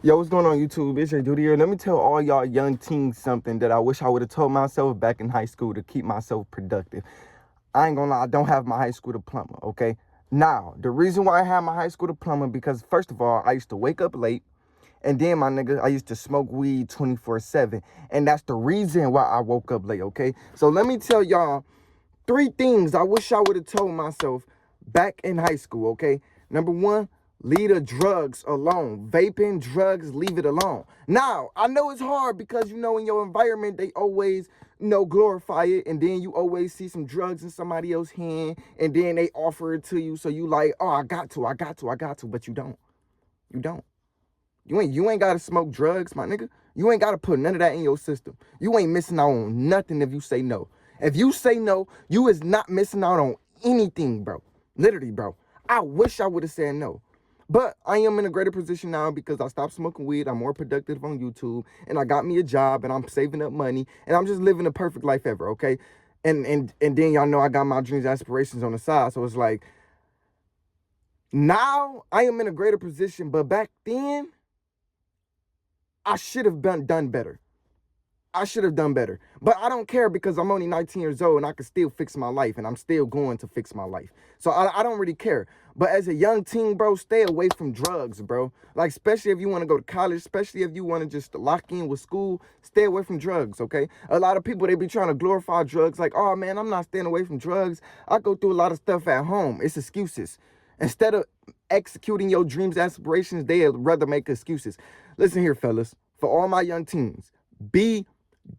Yo, what's going on YouTube? It's Jayyduty here. Let me tell all y'all young teens something that I wish I would have told myself back in high school to keep myself productive. I ain't gonna lie, I don't have my high school diploma, okay? Now, the reason why I have my high school diploma, because first of all, I used to wake up late, and then, my nigga, I used to smoke weed 24/7, and that's the reason why I woke up late, okay? So let me tell y'all 3 things I wish I would have told myself back in high school, okay? Number 1, leave the drugs alone. Vaping, drugs, leave it alone. Now, I know it's hard because, in your environment, they always, glorify it. And then you always see some drugs in somebody else's hand. And then they offer it to you. So you like, oh, I got to. But you don't. You don't. You ain't got to smoke drugs, my nigga. You ain't got to put none of that in your system. You ain't missing out on nothing if you say no. If you say no, you is not missing out on anything, bro. Literally, bro. I wish I would have said no. But I am in a greater position now because I stopped smoking weed. I'm more productive on YouTube. And I got me a job and I'm saving up money. And I'm just living the perfect life ever, okay? And then y'all know I got my dreams, aspirations on the side. So it's like, now I am in a greater position. But back then, I should have done better. I should have done better. But I don't care because I'm only 19 years old and I can still fix my life and I'm still going to fix my life. So I don't really care. But as a young teen, bro, stay away from drugs, bro. Like, especially if you want to go to college, especially if you want to just lock in with school, stay away from drugs, okay? A lot of people, they be trying to glorify drugs like, oh, man, I'm not staying away from drugs. I go through a lot of stuff at home. It's excuses. Instead of executing your dreams, aspirations, they'd rather make excuses. Listen here, fellas. For all my young teens, be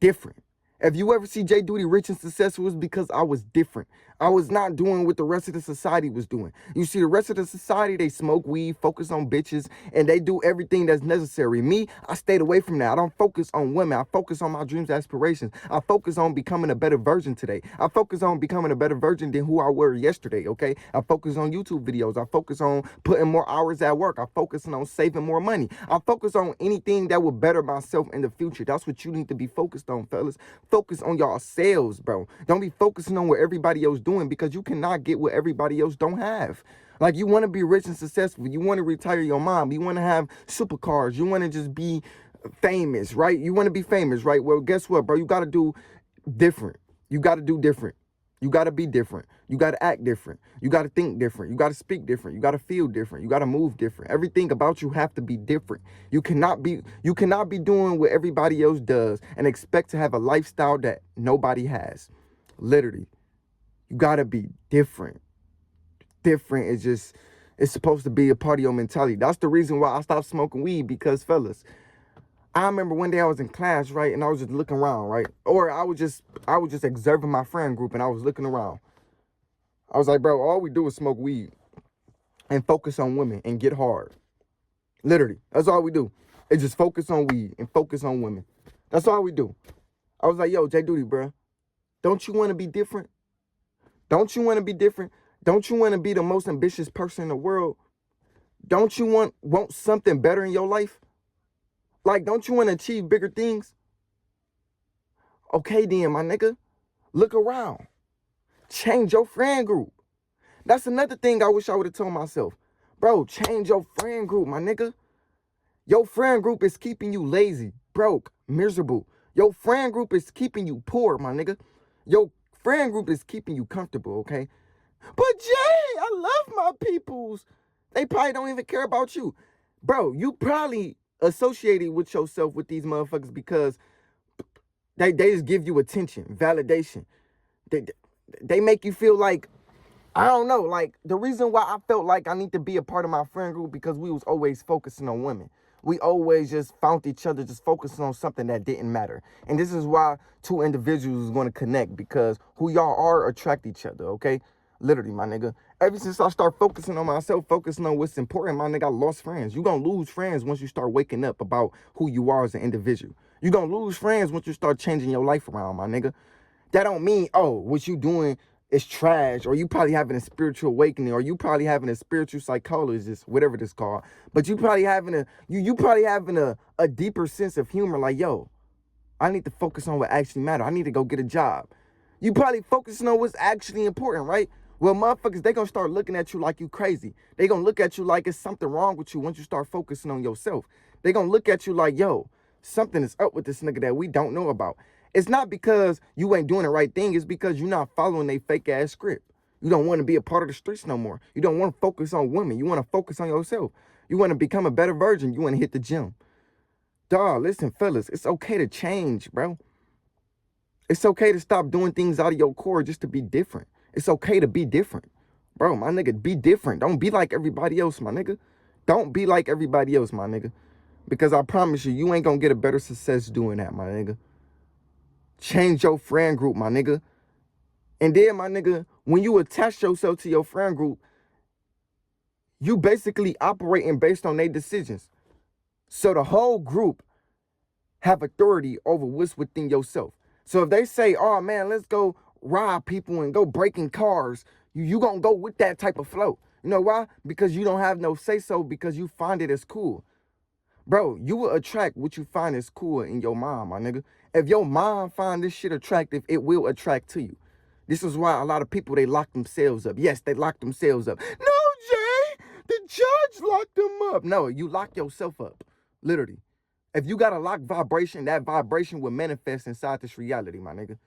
different. If you ever see Jayyduty rich and successful, it's because I was different. I was not doing what the rest of the society was doing. You see, the rest of the society, they smoke weed, focus on bitches, and they do everything that's necessary. Me, I stayed away from that. I don't focus on women. I focus on my dreams, aspirations. I focus on becoming a better version today. I focus on becoming a better version than who I were yesterday, okay? I focus on YouTube videos. I focus on putting more hours at work. I focus on saving more money. I focus on anything that will better myself in the future. That's what you need to be focused on, fellas. Focus on y'all sales, bro. Don't be focusing on what everybody else doing because you cannot get what everybody else don't have. Like, you want to be rich and successful. You want to retire your mom. You want to have supercars. You want to just be famous, right? You want to be famous, right? Well, guess what, bro? You got to do different. You got to do different. You got to be different. You got to act different. You got to think different. You got to speak different. You got to feel different. You got to move different. Everything about you have to be different. You cannot be doing what everybody else does and expect to have a lifestyle that nobody has. Literally. You got to be different. Different is just, it's supposed to be a part of your mentality. That's the reason why I stopped smoking weed, because, fellas, I remember one day I was in class, right, and I was just looking around, right? Or I was just observing my friend group and I was looking around. I was like, bro, all we do is smoke weed and focus on women and get hard. Literally, that's all we do. It's just focus on weed and focus on women. That's all we do. I was like, yo, Jayyduty, bro, don't you want to be different? Don't you want to be different? Don't you want to be the most ambitious person in the world? Don't you want something better in your life? Like, don't you want to achieve bigger things? Okay, then, my nigga, look around. Change your friend group. That's another thing I wish I would have told myself. Bro, change your friend group, my nigga. Your friend group is keeping you lazy, broke, miserable. Your friend group is keeping you poor, my nigga. Your friend group is keeping you comfortable, okay? But Jay, I love my peoples. They probably don't even care about you. Bro, you probably associated with yourself with these motherfuckers because they just give you attention, validation. They make you feel like, I don't know, like, the reason why I felt like I need to be a part of my friend group because we was always focusing on women. We always just found each other just focusing on something that didn't matter. And this is why 2 individuals is going to connect, because who y'all are attract each other, okay? Literally, my nigga. Ever since I start focusing on myself, focusing on what's important, my nigga, I lost friends. You gonna lose friends once you start waking up about who you are as an individual. You gonna lose friends once you start changing your life around, my nigga. That don't mean, oh, what you doing is trash, or you probably having a spiritual awakening, or you probably having a spiritual psychologist, whatever this called. But you probably having a deeper sense of humor, like, yo, I need to focus on what actually matters. I need to go get a job. You probably focusing on what's actually important, right? Well, motherfuckers, they gonna start looking at you like you crazy. They gonna look at you like it's something wrong with you once you start focusing on yourself. They gonna look at you like, yo, something is up with this nigga that we don't know about. It's not because you ain't doing the right thing. It's because you're not following a fake ass script. You don't want to be a part of the streets no more. You don't want to focus on women. You want to focus on yourself. You want to become a better virgin. You want to hit the gym. Dawg, listen, fellas, it's okay to change, bro. It's okay to stop doing things out of your core just to be different. It's okay to be different. Bro, my nigga, be different. Don't be like everybody else, my nigga. Don't be like everybody else, my nigga. Because I promise you, you ain't gonna get a better success doing that, my nigga. Change your friend group, my nigga. And then, my nigga, when you attach yourself to your friend group, you basically operating based on their decisions. So the whole group have authority over what's within yourself. So if they say, oh man, let's go rob people and go breaking cars, you gonna go with that type of flow. You know why? Because you don't have no say-so, because you find it as cool. Bro, you will attract what you find is cool in your mind, my nigga. If your mind find this shit attractive, it will attract to you. This is why a lot of people, they lock themselves up. Yes, they lock themselves up. No, Jay, the judge locked them up. No, you lock yourself up, literally. If you got a locked vibration, that vibration will manifest inside this reality, my nigga.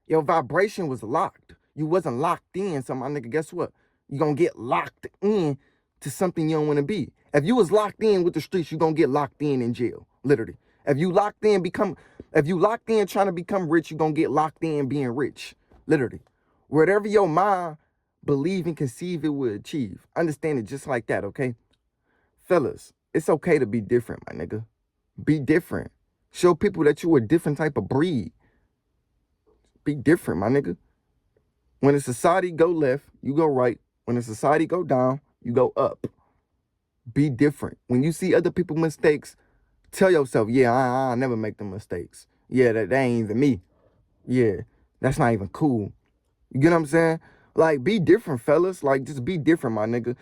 Your vibration was locked. You wasn't locked in, so my nigga, guess what? You gonna get locked in to something you don't want to be. If you was locked in with the streets, you gonna get locked in jail, literally. If you locked in trying to become rich, you gonna get locked in being rich, literally. Whatever your mind believe and conceive, it will achieve. Understand it just like that, okay? Fellas, it's okay to be different, my nigga. Be different. Show people that you a different type of breed. Be different, my nigga. When the society go left, you go right. When the society go down, you go up. Be different. When you see other people's mistakes, tell yourself, yeah, I never make them mistakes. Yeah, that ain't even me. Yeah, that's not even cool. You get what I'm saying? Like, be different, fellas. Like, just be different, my nigga.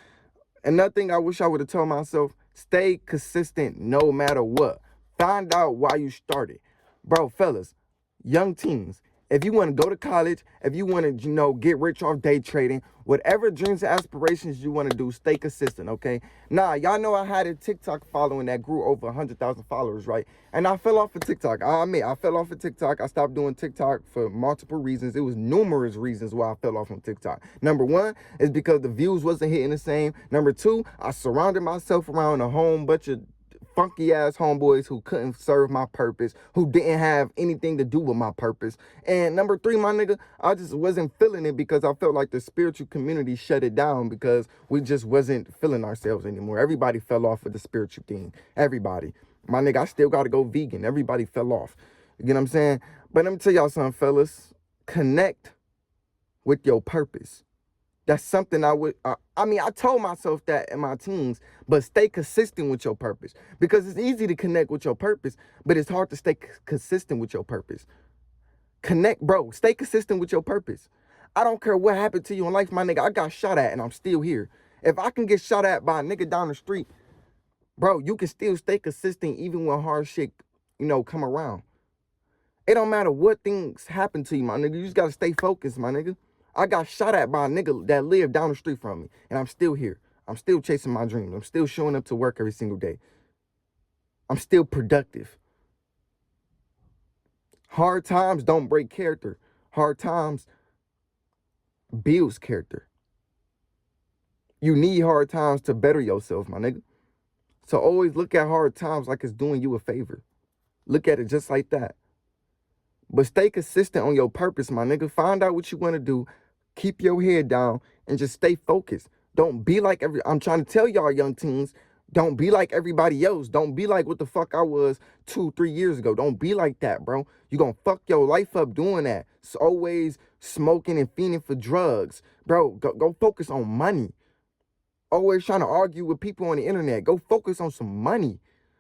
Another thing I wish I would have told myself, stay consistent no matter what. Find out why you started. Bro, fellas, young teens, if you want to go to college, if you want to, get rich off day trading, whatever dreams and aspirations you want to do, stay consistent, okay? Nah, y'all know I had a TikTok following that grew over 100,000 followers, right? And I fell off of TikTok. I admit, I fell off of TikTok. I stopped doing TikTok for multiple reasons. It was numerous reasons why I fell off on TikTok. Number one is because the views wasn't hitting the same. Number two, I surrounded myself around a whole bunch of funky ass homeboys who couldn't serve my purpose, who didn't have anything to do with my purpose. And number three, my nigga, I just wasn't feeling it because I felt like the spiritual community shut it down because we just wasn't feeling ourselves anymore. Everybody fell off with the spiritual thing. Everybody. My nigga, I still got to go vegan. Everybody fell off. You get what I'm saying? But let me tell y'all something, fellas. Connect with your purpose. That's something I told myself that in my teens, but stay consistent with your purpose. Because it's easy to connect with your purpose, but it's hard to stay consistent with your purpose. Connect, bro. Stay consistent with your purpose. I don't care what happened to you in life, my nigga. I got shot at and I'm still here. If I can get shot at by a nigga down the street, bro, you can still stay consistent even when hard shit, come around. It don't matter what things happen to you, my nigga. You just got to stay focused, my nigga. I got shot at by a nigga that lived down the street from me, and I'm still here. I'm still chasing my dreams. I'm still showing up to work every single day. I'm still productive. Hard times don't break character. Hard times builds character. You need hard times to better yourself, my nigga. So always look at hard times like it's doing you a favor. Look at it just like that. But stay consistent on your purpose, my nigga. Find out what you want to do. Keep your head down and just stay focused. Don't be like I'm trying to tell y'all young teens, don't be like everybody else. Don't be like what the fuck I was 2-3 years ago. Don't be like that, bro. You gonna fuck your life up doing that. It's always smoking and fiending for drugs. Bro, go focus on money. Always trying to argue with people on the internet. Go focus on some money.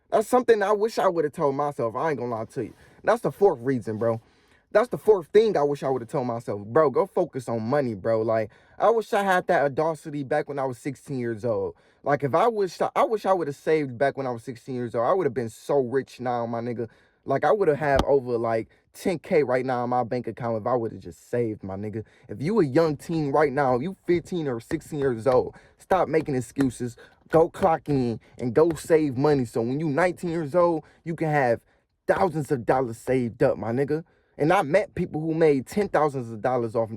That's something I wish I would have told myself. I ain't gonna lie to you. That's the fourth reason, bro. That's the fourth thing I wish I would have told myself. Bro, go focus on money, bro. Like, I wish I had that audacity back when I was 16 years old. Like, I wish I would have saved back when I was 16 years old. I would have been so rich now, my nigga. Like, I would have had over like 10K right now in my bank account if I would have just saved, my nigga. If you a young teen right now, if you 15 or 16 years old, stop making excuses. Go clock in and go save money. So when you 19 years old, you can have thousands of dollars saved up, my nigga. And I met people who made $10,000s off,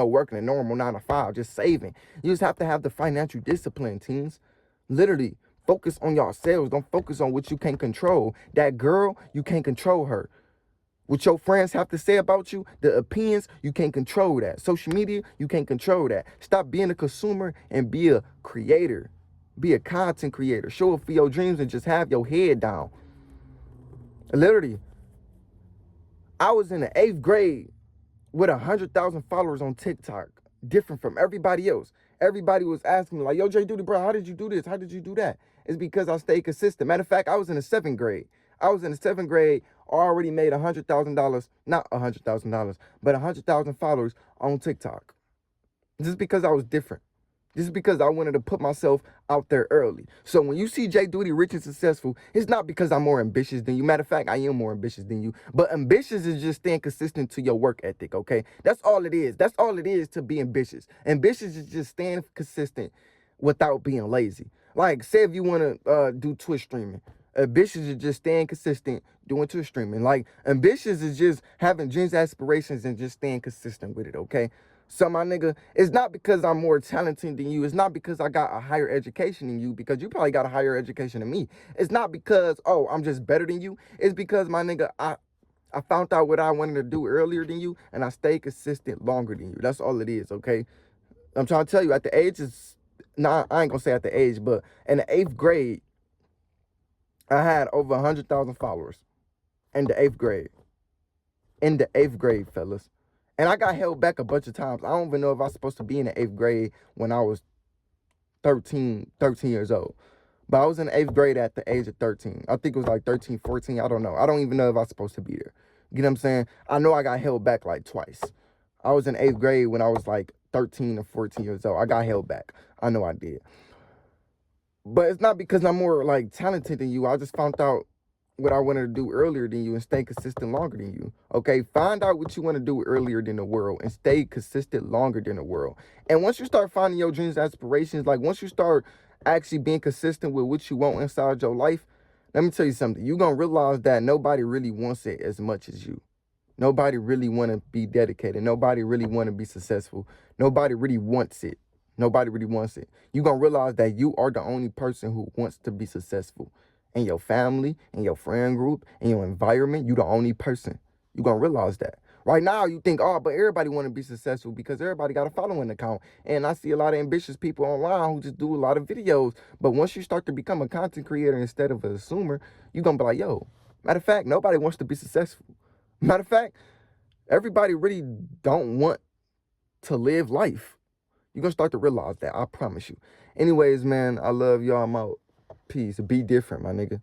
working a normal 9 to 5, just saving. You just have to have the financial discipline, teens. Literally, focus on yourselves. Don't focus on what you can't control. That girl, you can't control her. What your friends have to say about you, the opinions, you can't control that. Social media, you can't control that. Stop being a consumer and be a creator. Be a content creator. Show up for your dreams and just have your head down. Literally, I was in the 8th grade with 100,000 followers on TikTok, different from everybody else. Everybody was asking me like, yo, Jayyduty, bro, how did you do this? How did you do that? It's because I stayed consistent. Matter of fact, I was in the 7th grade. I already made $100,000, not $100,000, but 100,000 followers on TikTok. Just because I was different. Just because I wanted to put myself out there early. So when you see Jayyduty rich and successful, it's not because I'm more ambitious than you. Matter of fact, I am more ambitious than you. But ambitious is just staying consistent to your work ethic, okay? That's all it is. That's all it is to be ambitious. Ambitious is just staying consistent without being lazy. Like, say if you want to do Twitch streaming. Ambitious is just staying consistent doing Twitch streaming. Like, ambitious is just having dreams, aspirations, and just staying consistent with it, okay? So, my nigga, it's not because I'm more talented than you. It's not because I got a higher education than you, because you probably got a higher education than me. It's not because, oh, I'm just better than you. It's because, my nigga, I found out what I wanted to do earlier than you, and I stayed consistent longer than you. That's all it is, okay? I'm trying to tell you, at the age is, nah, I ain't gonna say at the age, but in the 8th grade, I had over 100,000 followers in the 8th grade. In the 8th grade, fellas. And I got held back a bunch of times. I don't even know if I was supposed to be in the 8th grade when I was 13 years old. But I was in the 8th grade at the age of 13. I think it was like 13, 14. I don't know. I don't even know if I was supposed to be there. You know what I'm saying? I know I got held back like twice. I was in 8th grade when I was like 13 or 14 years old. I got held back. I know I did. But it's not because I'm more like talented than you. I just found out what I wanted to do earlier than you and stay consistent longer than you. Okay, find out what you want to do earlier than the world and stay consistent longer than the world. And once you start finding your dreams, aspirations, like once you start actually being consistent with what you want inside your life, let me tell you something. You're going to realize that nobody really wants it as much as you. Nobody really want to be dedicated. Nobody really want to be successful. Nobody really wants it. Nobody really wants it. You're going to realize that you are the only person who wants to be successful. In your family, in your friend group, in your environment, you the only person. You're going to realize that. Right now, you think, oh, but everybody want to be successful because everybody got a following account. And I see a lot of ambitious people online who just do a lot of videos. But once you start to become a content creator instead of an assumer, you're going to be like, yo, matter of fact, nobody wants to be successful. Matter of fact, everybody really don't want to live life. You're going to start to realize that. I promise you. Anyways, man, I love y'all. I'm out. Peace. Be different, my nigga.